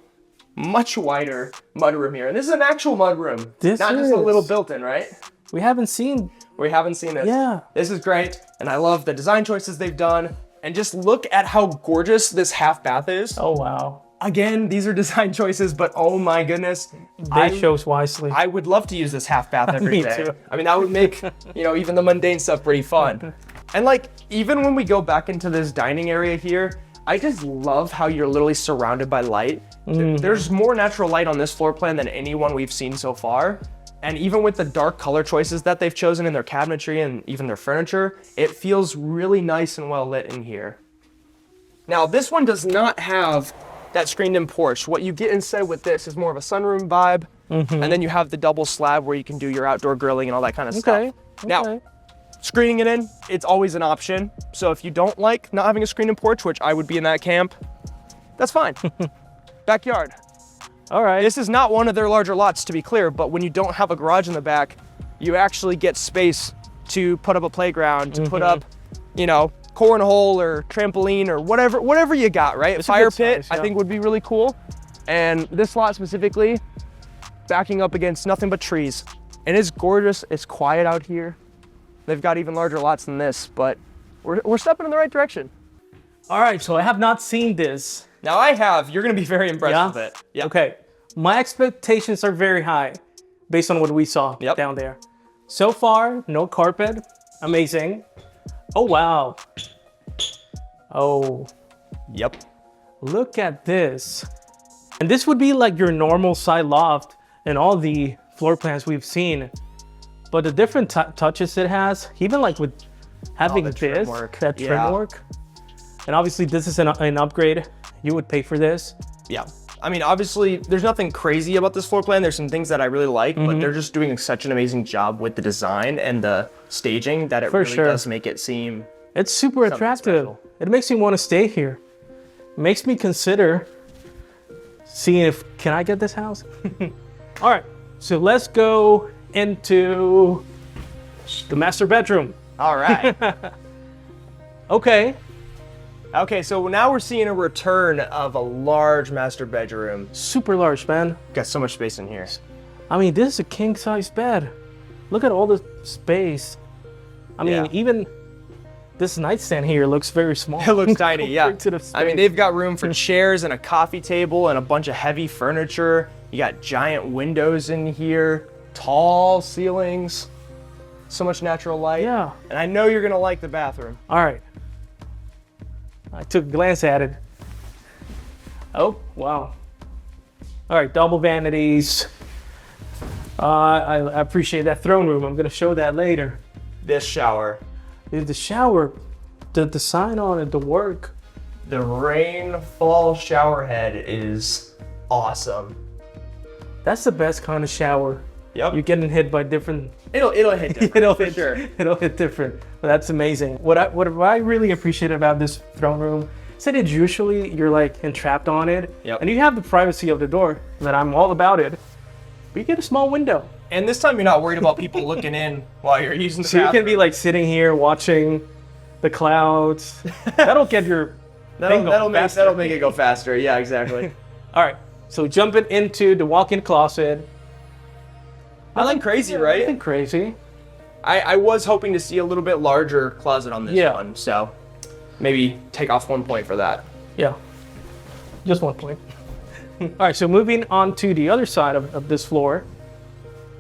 much wider mudroom here. And this is an actual mudroom. Not just a little built-in, right? We haven't seen this. Yeah. This is great. And I love the design choices they've done. And just look at how gorgeous this half bath is. Oh, wow. Again, these are design choices, but oh my goodness. They chose wisely. I would love to use this half bath every day. Me too. I mean, that would make, even the mundane stuff pretty fun. And like, even when we go back into this dining area here, I just love how you're literally surrounded by light. There's more natural light on this floor plan than any one we've seen so far. And even with the dark color choices that they've chosen in their cabinetry and even their furniture, it feels really nice and well lit in here. Now, this one does not have that screened-in porch. What you get instead with this is more of a sunroom vibe, and then you have the double slab where you can do your outdoor grilling and all that kind of stuff. Now, screening it in, it's always an option. So if you don't like not having a screened-in porch, which I would be in that camp, that's fine. Backyard. All right. This is not one of their larger lots, to be clear, but when you don't have a garage in the back, you actually get space to put up a playground, to put up, cornhole or trampoline or whatever you got, right? A fire pit, I think would be really cool. And this lot specifically, backing up against nothing but trees. And it's gorgeous, it's quiet out here. They've got even larger lots than this, but we're stepping in the right direction. All right, so I have not seen this. Now I have, you're gonna be very impressed with it. Yeah. Okay, my expectations are very high based on what we saw down there. So far, no carpet, amazing. Oh, wow. Oh. Yep. Look at this. And this would be like your normal side loft in all the floor plans we've seen. But the different touches it has, even like with having that trim work. And obviously this is an upgrade. You would pay for this. Yeah. I mean, obviously there's nothing crazy about this floor plan. There's some things that I really like, but they're just doing such an amazing job with the design and the staging that it really does make it seem. It's super attractive. Special. It makes me want to stay here. It makes me consider seeing if, can I get this house? All right, so let's go into the master bedroom. All right. Okay, so now we're seeing a return of a large master bedroom. Super large, man. Got so much space in here. I mean, this is a king-size bed. Look at all the space. I mean, even this nightstand here looks very small. It looks tiny, yeah. compared to the I mean, space. they've got room for chairs and a coffee table and a bunch of heavy furniture. You got giant windows in here, tall ceilings, so much natural light. Yeah. And I know you're gonna like the bathroom. All right. I took a glance at it. Oh, wow. All right, double vanities. I appreciate that throne room. I'm gonna show that later. This shower, The shower, the sign on it, the work. the rainfall shower head is awesome. That's the best kind of shower. Yep. You're getting hit by different. It'll hit different, It'll for hit, sure. It'll hit different. But that's amazing. What I really appreciate about this throne room is that it's usually you're like entrapped on it, Yep. and you have the privacy of the door. That I'm all about it. But you get a small window, And this time you're not worried about people looking in while you're using the so you bathroom. can be like sitting here watching the clouds. That'll get your thing going faster. that'll make it go faster. Yeah, exactly. All right. So jumping into the walk-in closet. Nothing crazy, right? Nothing crazy. I was hoping to see a little bit larger closet on this Yeah. one, so maybe take off 1 point for that. Yeah. Just 1 point. All right, so moving on to the other side of this floor.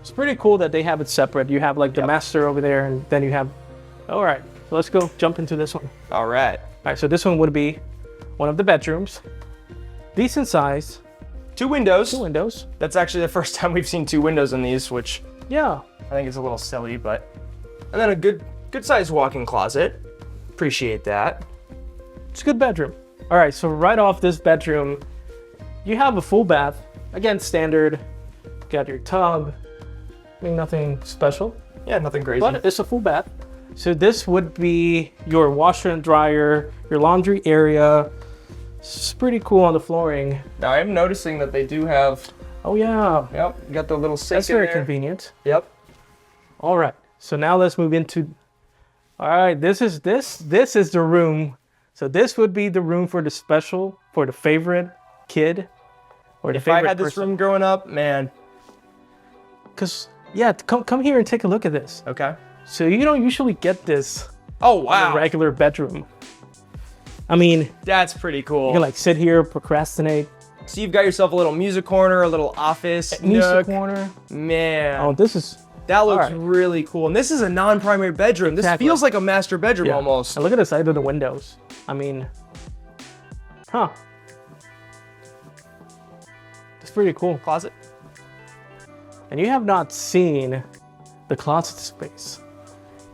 It's pretty cool that they have it separate. You have like the Yep. master over there, and then you have. All right, so let's go jump into this one. All right. All right, so this one would be one of the bedrooms. Decent size, 2 windows. 2 windows. That's actually the first time we've seen 2 windows in these, which Yeah. I think is a little silly, but. And then a good sized walk-in closet. Appreciate that. It's a good bedroom. All right, so right off this bedroom, you have a full bath. Again, standard. Got your tub. I mean, nothing special, Yeah, nothing crazy. but it's a full bath. So this would be your washer and dryer, your laundry area. It's pretty cool on the flooring. Now I'm noticing that they do have. Oh yeah, Yep, you got the little sink that's in very there. convenient. Yep. All right, so now let's move into. All right, this is the room. So this would be the room for the favorite kid, or the If I favorite had this person. room growing up, man. Cause yeah, come here and take a look at this. Okay. So you don't usually get this Oh in a wow, regular bedroom. I mean, that's pretty cool. you can like sit here, procrastinate, So you've got yourself a little music corner, a little office music nook. corner. Man, Oh, this is that looks alright. really cool. And this is a non-primary bedroom. This Exactly. feels like a master bedroom yeah. almost. And look at the side of the windows. I mean, huh? It's pretty cool. Closet. And you have not seen the closet space.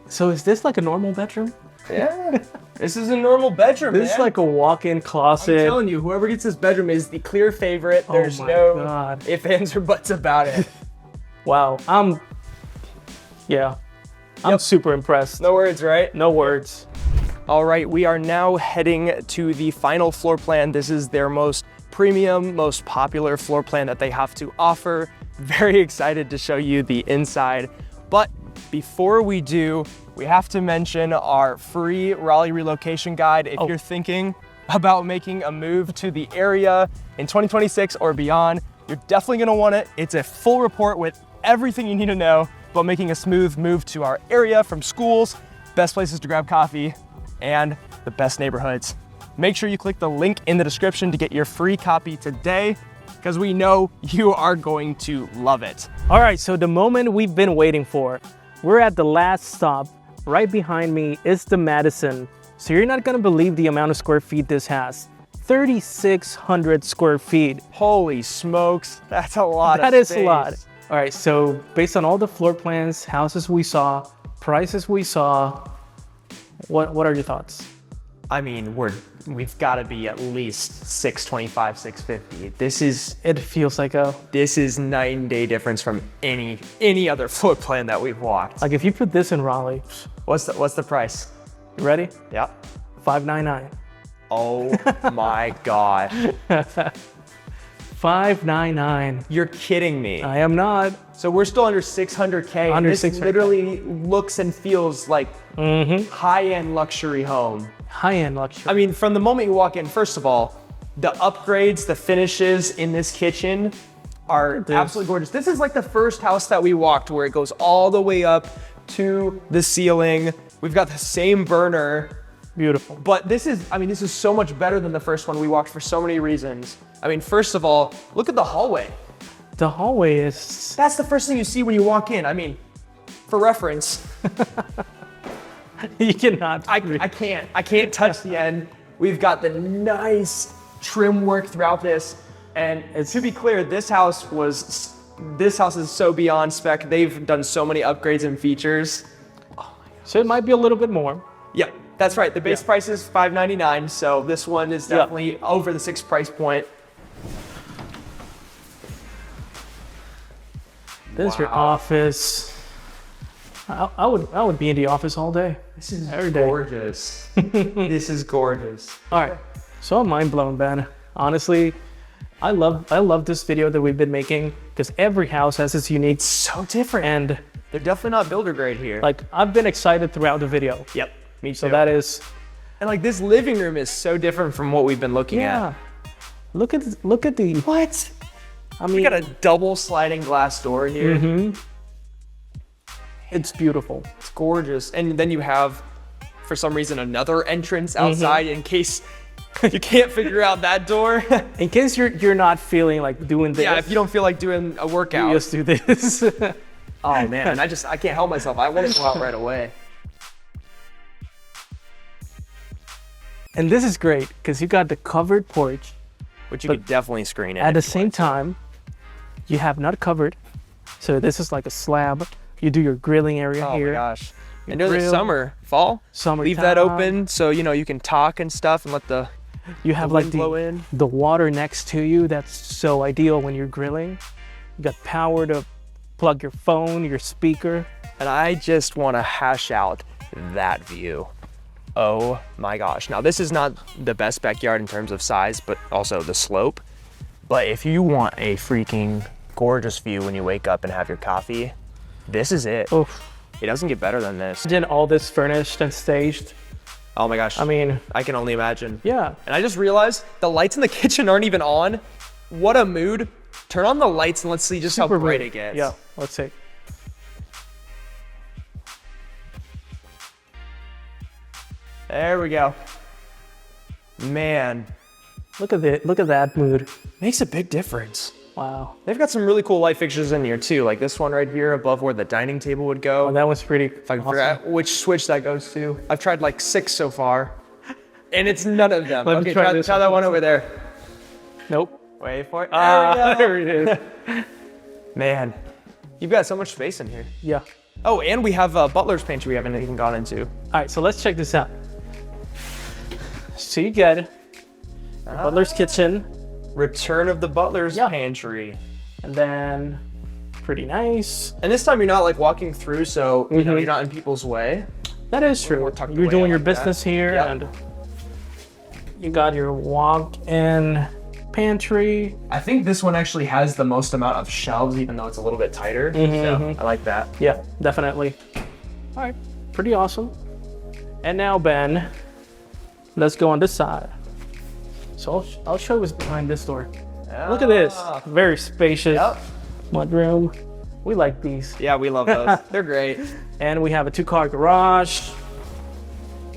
So is this like a normal bedroom? Yeah. This is a normal bedroom, This is man. like a walk-in I'm closet. telling you, whoever gets this bedroom is the clear favorite. Oh There's my no God. ifs, ands, or buts about it. Wow. I'm Yep. super impressed. No words, right? No words. All right, we are now heading to the final floor plan. This is their most premium, most popular floor plan that they have to offer. Very excited to show you the inside. But before we do, we have to mention our free Raleigh relocation guide. If you're thinking about making a move to the area in 2026 or beyond, you're definitely gonna want it. It's a full report with everything you need to know about making a smooth move to our area, from schools, best places to grab coffee, and the best neighborhoods. Make sure you click the link in the description to get your free copy today, because we know you are going to love it. All right, so the moment we've been waiting for. We're at the last stop. Right behind me is the Madison. So you're not gonna believe the amount of square feet this has. 3,600 square feet. Holy smokes, that's a lot That of is space. a lot. All right, so based on all the floor plans, houses we saw, prices we saw, what are your thoughts? I mean, we've got to be at least 625, 650. It feels like This is night and day difference from any other floor plan that we've walked. like if you put this in Raleigh, What's the price? you ready? Yeah. $599. Oh my God. $599. You're kidding me. I am not. So we're still under 600K. Under This 600K. literally looks and feels like high-end luxury home. High-end luxury. I mean, from the moment you walk in, first of all, the upgrades, the finishes in this kitchen are this. absolutely gorgeous. This is like the first house that we walked where it goes all the way up to the ceiling. We've got the same burner. Beautiful. But this is so much better than the first one we walked for so many reasons. I mean, first of all, look at the hallway. The hallway is... That's the first thing you see when you walk in. I mean, for reference, You cannot. I can't touch the end. We've got the nice trim work throughout this. And to be clear, this house is so beyond spec. They've done so many upgrades and features. So it might be a little bit more. Yep, that's right. The base price is $599, so this one is definitely over the $6 price point. This is your office. I would be in the office all day. This is every day. Gorgeous. This is gorgeous. All right, so I'm mind blown, Ben. Honestly, I love this video that we've been making because every house has its unique. So different. And they're definitely not builder grade here. like I've been excited throughout the video. Yep, me too. So that is. And like this living room is so different from what we've been looking at. Look at the. What? I mean, We got a double sliding glass door here. It's beautiful. It's gorgeous. And then you have, for some reason, another entrance outside in case you can't figure out that door. In case you're not feeling like doing this. Yeah, if you don't feel like doing a workout. you just do this. Oh man, I can't help myself. I want to go out right away. And this is great because you got the covered porch. Which you could definitely screen in. At the same time, you have not covered. So this is like a slab. You do your grilling area here. Oh my gosh. And during the fall, Summertime. leave that open so you can talk and stuff and let the You have wind like blow in. the water next to you. That's so ideal when you're grilling. You got power to plug your phone, your speaker. And I just want to hash out that view. Oh my gosh. Now this is not the best backyard in terms of size, but also the slope. But if you want a freaking gorgeous view when you wake up and have your coffee, this is it. Oof. It doesn't get better than this. Imagine all this furnished and staged. Oh my gosh. I mean, I can only imagine. yeah. And I just realized the lights in the kitchen aren't even on. What a mood. Turn on the lights and let's see just how bright it gets. Yeah, let's see. There we go. Man, Look at that mood. makes a big difference. Wow. They've got some really cool light fixtures in here too, like this one right here above where the dining table would go. Oh, that was pretty If I can awesome. figure out which switch that goes to. I've tried like 6 so far, and it's none of them. Let me Okay, try try this that one over there. Nope. Wait for it. There it is. Man, you've got so much space in here. Yeah. Oh, and we have a butler's pantry we haven't even gone into. All right, so let's check this out. So you get butler's kitchen, Return of the butler's Yeah. pantry. and then pretty nice. And this time you're not like walking through, so you know you're not in people's way. That is true. more tucked You're away, doing I your like that. business here, Yep. and you got your walk-in pantry. I think this one actually has the most amount of shelves, even though it's a little bit tighter. So I like that. Yeah, definitely. All right, pretty awesome. And now, Ben, let's go on this side. So I'll show what's behind this door. Look at this. Very spacious Yep. mudroom. We like these. Yeah, we love those. They're great. And we have a 2-car garage.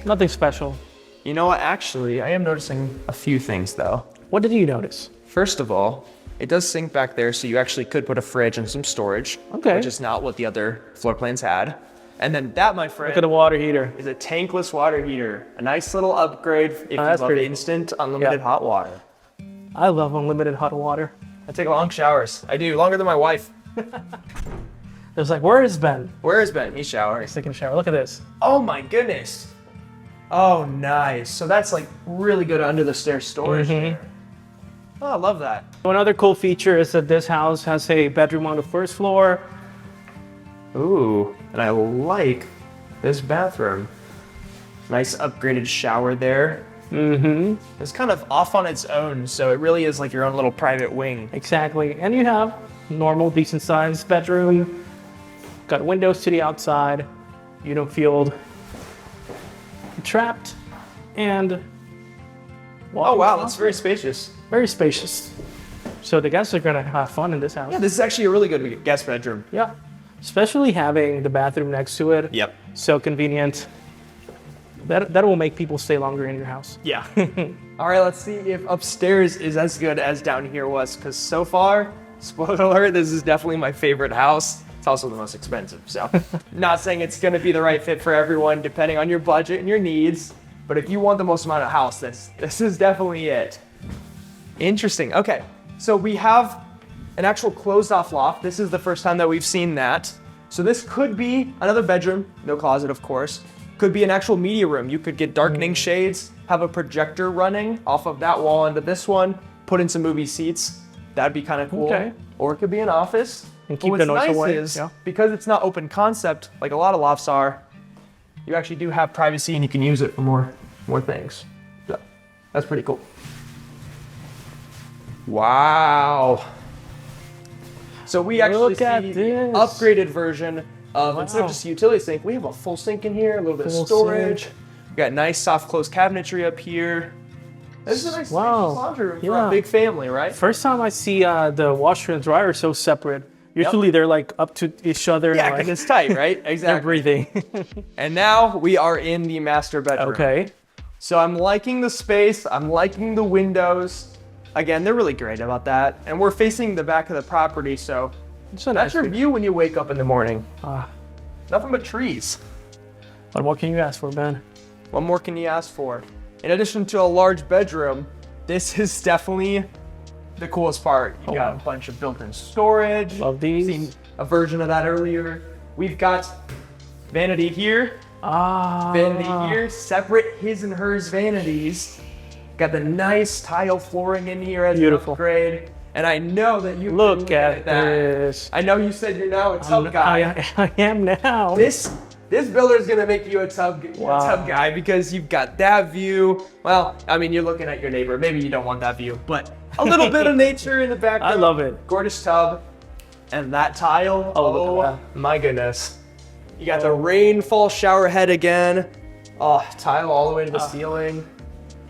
Nothing special. You know what? Actually, I am noticing a few things though. What did you notice? First of all, it does sink back there, so you actually could put a fridge and some storage. Okay. Which is not what the other floor plans had. And then that, my friend, Look at the water heater. is a tankless water heater. A nice little upgrade if you that's love pretty instant, unlimited Yeah. hot water. I love unlimited hot water. I take long showers. I do, longer than my wife. There's like, where is Ben? Where is Ben? He showers. He's taking a shower. Look at this. Oh my goodness. Oh, nice. So that's like really good under the stairs storage there. Oh, I love that. Another cool feature is that this house has a bedroom on the first floor. Ooh, and I like this bathroom. Nice upgraded shower there. It's kind of off on its own, so it really is like your own little private wing. Exactly. And you have normal, decent sized bedroom. Got windows to the outside. You don't feel trapped. And Oh wow, that's very spacious. very spacious. So the guests are gonna have fun in this house. Yeah, this is actually a really good guest bedroom. Yeah. Especially having the bathroom next to it. Yep. So convenient. that will make people stay longer in your house. Yeah. All right, let's see if upstairs is as good as down here was, because so far, spoiler alert, this is definitely my favorite house. It's also the most expensive, so not saying it's going to be the right fit for everyone, depending on your budget and your needs. But if you want the most amount of house, this is definitely it. Interesting. Okay, so we have an actual closed-off loft. This is the first time that we've seen that. So this could be another bedroom, no closet, of course. Could be an actual media room. You could get darkening shades, have a projector running off of that wall into this one, put in some movie seats. That'd be kind of cool. Okay. Or it could be an office. And keep the noise away. Is, because it's not open concept, like a lot of lofts are, you actually do have privacy and you can use it for more things. So that's pretty cool. Wow. So we actually see the upgraded version of, instead of just a utility sink, we have a full sink in here, a little bit of storage. We got nice soft close cabinetry up here. This is a nice laundry room for a big family, right? First time I see the washer and dryer so separate. Usually they're like up to each other. Yeah, and because it's tight, right? Exactly. They're breathing. And now we are in the master bedroom. Okay. So I'm liking the space. I'm liking the windows. Again, they're really great about that. And we're facing the back of the property, so that's your view when you wake up in the morning. Nothing but trees. What more can you ask for, Ben? What more can you ask for? In addition to a large bedroom, this is definitely the coolest part. You got a bunch of built-in storage. Love these. Seen a version of that earlier. We've got vanity here. Vanity here. Separate his and hers vanities. Got the nice tile flooring in here as an upgrade. And I know that you look at this. I know you said you're now a tub guy. I am now. This builder is gonna make you a tub guy because you've got that view. Well, I mean, you're looking at your neighbor. Maybe you don't want that view, but a little bit of nature in the background. I love it. Gorgeous tub. And that tile, oh my goodness. You got the rainfall shower head again. Oh, tile all the way to the ceiling.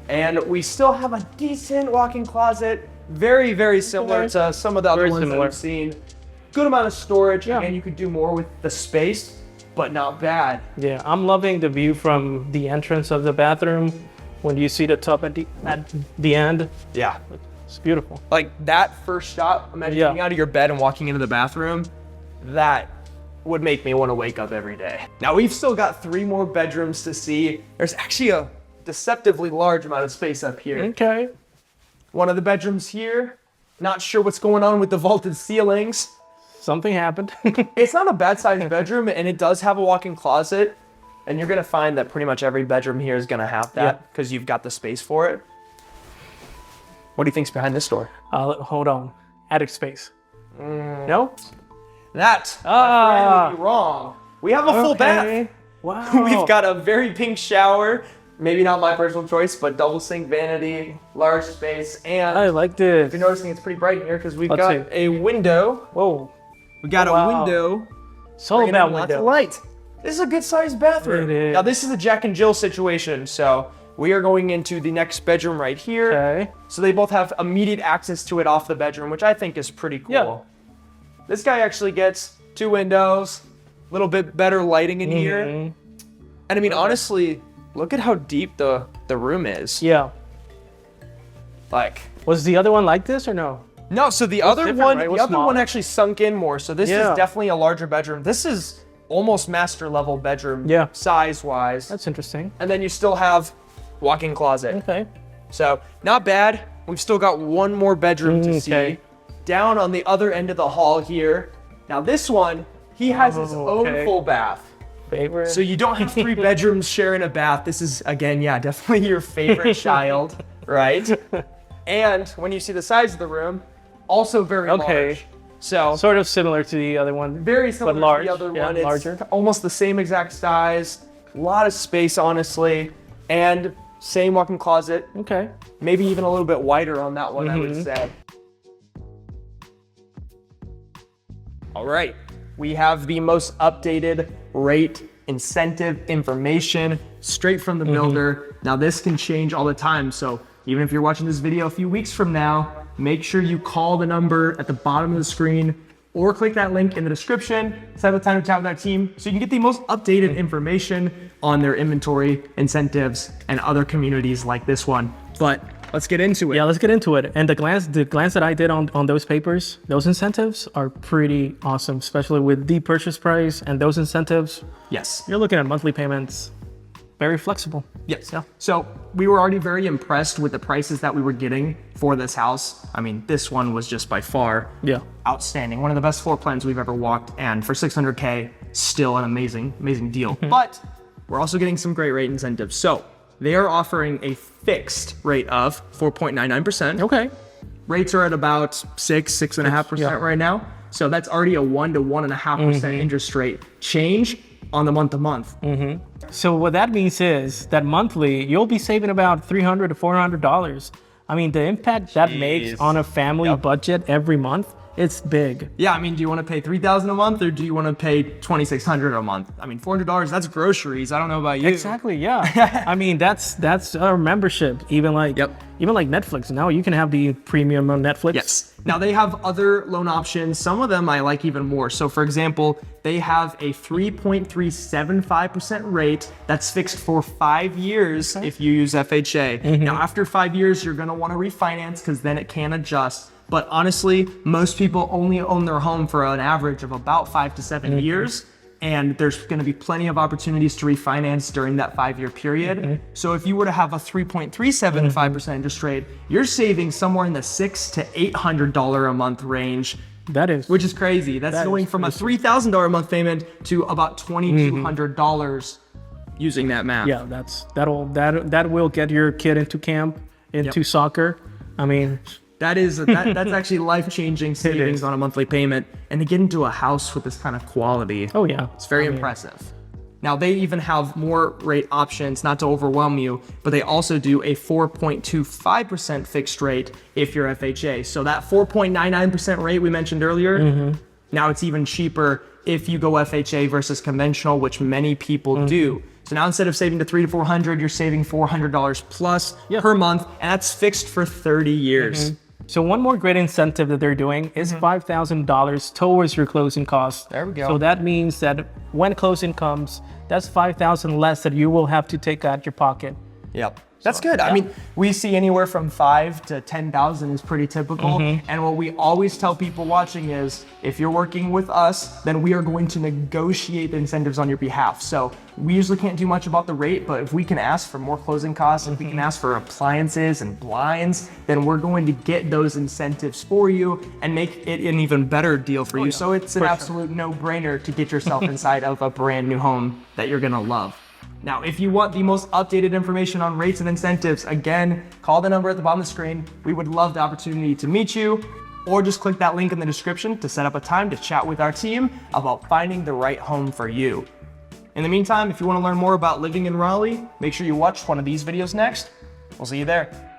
And we still have a decent walk-in closet. Very, very similar to some of the other ones that we've seen. Good amount of storage, and you could do more with the space, but not bad. Yeah, I'm loving the view from the entrance of the bathroom when you see the tub at the end. Yeah. It's beautiful. Like that first shot, imagine getting out of your bed and walking into the bathroom, that would make me want to wake up every day. Now we've still got 3 more bedrooms to see. There's actually a deceptively large amount of space up here. Okay. One of the bedrooms here, not sure what's going on with the vaulted ceilings. Something happened. It's not a bad sized bedroom, and it does have a walk-in closet. And you're gonna find that pretty much every bedroom here is gonna have that because you've got the space for it. What do you think's behind this door? Hold on. Attic space. No? That, my friend, would be wrong. We have a full bath. Wow. We've got a very pink shower. Maybe not my personal choice, but double sink vanity, large space, and I like this. if you're noticing, it's pretty bright in here because we've got a window. Whoa. We got a window. It's all about lots of light. This is a good sized bathroom. It is. Now this is a Jack and Jill situation, so we are going into the next bedroom right here. Okay. So they both have immediate access to it off the bedroom, which I think is pretty cool. Yeah. This guy actually gets 2 windows, a little bit better lighting in here. And I mean, honestly, look at how deep the room is. Yeah. Like, was the other one like this or no? No, so the other one, right? the other one actually sunk in more. So this is Yeah. definitely a larger bedroom. This is almost master level bedroom size wise. That's interesting. And then you still have walk-in closet. Okay. So not bad. We've still got 1 more bedroom to see. Down on the other end of the hall here. Now this one, he has his own full bath. Favorite. So you don't have 3 bedrooms sharing a bath. This is, again, yeah, definitely your favorite child, right? And when you see the size of the room, also very large. So sort of similar to the other one. very similar but large. to the other one. It's larger. almost the same exact size. A lot of space, honestly. And same walk-in closet. Okay. Maybe even a little bit wider on that one, I would say. All right. We have the most updated rate incentive information straight from the builder. Now this can change all the time. So even if you're watching this video a few weeks from now, make sure you call the number at the bottom of the screen, or click that link in the description, set up a time to chat with our team so you can get the most updated information on their inventory, incentives, and other communities like this one. But let's get into it. Yeah, let's get into it. And the glance that I did on those papers, those incentives are pretty awesome, especially with the purchase price and those incentives. Yes. You're looking at monthly payments, very flexible. Yes. Yeah. So we were already very impressed with the prices that we were getting for this house. I mean, this one was just by far outstanding. One of the best floor plans we've ever walked. And for $600K, still an amazing, amazing deal. But we're also getting some great rate incentives. So they are offering a fixed rate of 4.99%. Okay. Rates are at about 6.5% right now. So that's already a 1 to 1.5% interest rate change on the month to month. So what that means is that monthly, you'll be saving about $300 to $400. I mean, the impact that makes on a family budget every month, it's big. Yeah, I mean, do you want to pay $3,000 a month or do you want to pay $2,600 a month? I mean, $400, that's groceries. I don't know about you. Exactly, yeah. I mean, that's our membership. Even like Netflix. Now you can have the premium on Netflix. Yes. Now they have other loan options. Some of them I like even more. So for example, they have a 3.375% rate that's fixed for 5 years if you use FHA. Now after 5 years, you're gonna wanna refinance because then it can adjust. But honestly, most people only own their home for an average of about 5 to 7 years. And there's gonna be plenty of opportunities to refinance during that 5-year period. So if you were to have a 3.375% interest rate, you're saving somewhere in the $600 to $800 a month range. Which is crazy. That's going from a $3,000 a month payment to about $2,200 using that math. Yeah, that will get your kid into camp, into soccer. I mean, that's actually life-changing savings on a monthly payment. And to get into a house with this kind of quality, it's very impressive. Now they even have more rate options, not to overwhelm you, but they also do a 4.25% fixed rate if you're FHA. So that 4.99% rate we mentioned earlier, now it's even cheaper if you go FHA versus conventional, which many people do. So now instead of saving to $300 to $400, you're saving $400 plus per month, and that's fixed for 30 years. So one more great incentive that they're doing is $5,000 towards your closing costs. There we go. So that means that when closing comes, that's $5,000 less that you will have to take out your pocket. Yep. That's good. I mean, we see anywhere from 5 to 10,000 is pretty typical. And what we always tell people watching is, if you're working with us, then we are going to negotiate the incentives on your behalf. So we usually can't do much about the rate, but if we can ask for more closing costs, if we can ask for appliances and blinds, then we're going to get those incentives for you and make it an even better deal for you. So it's an absolute no-brainer to get yourself inside of a brand new home that you're gonna love. Now, if you want the most updated information on rates and incentives, again, call the number at the bottom of the screen. We would love the opportunity to meet you, or just click that link in the description to set up a time to chat with our team about finding the right home for you. In the meantime, if you want to learn more about living in Raleigh, make sure you watch one of these videos next. We'll see you there.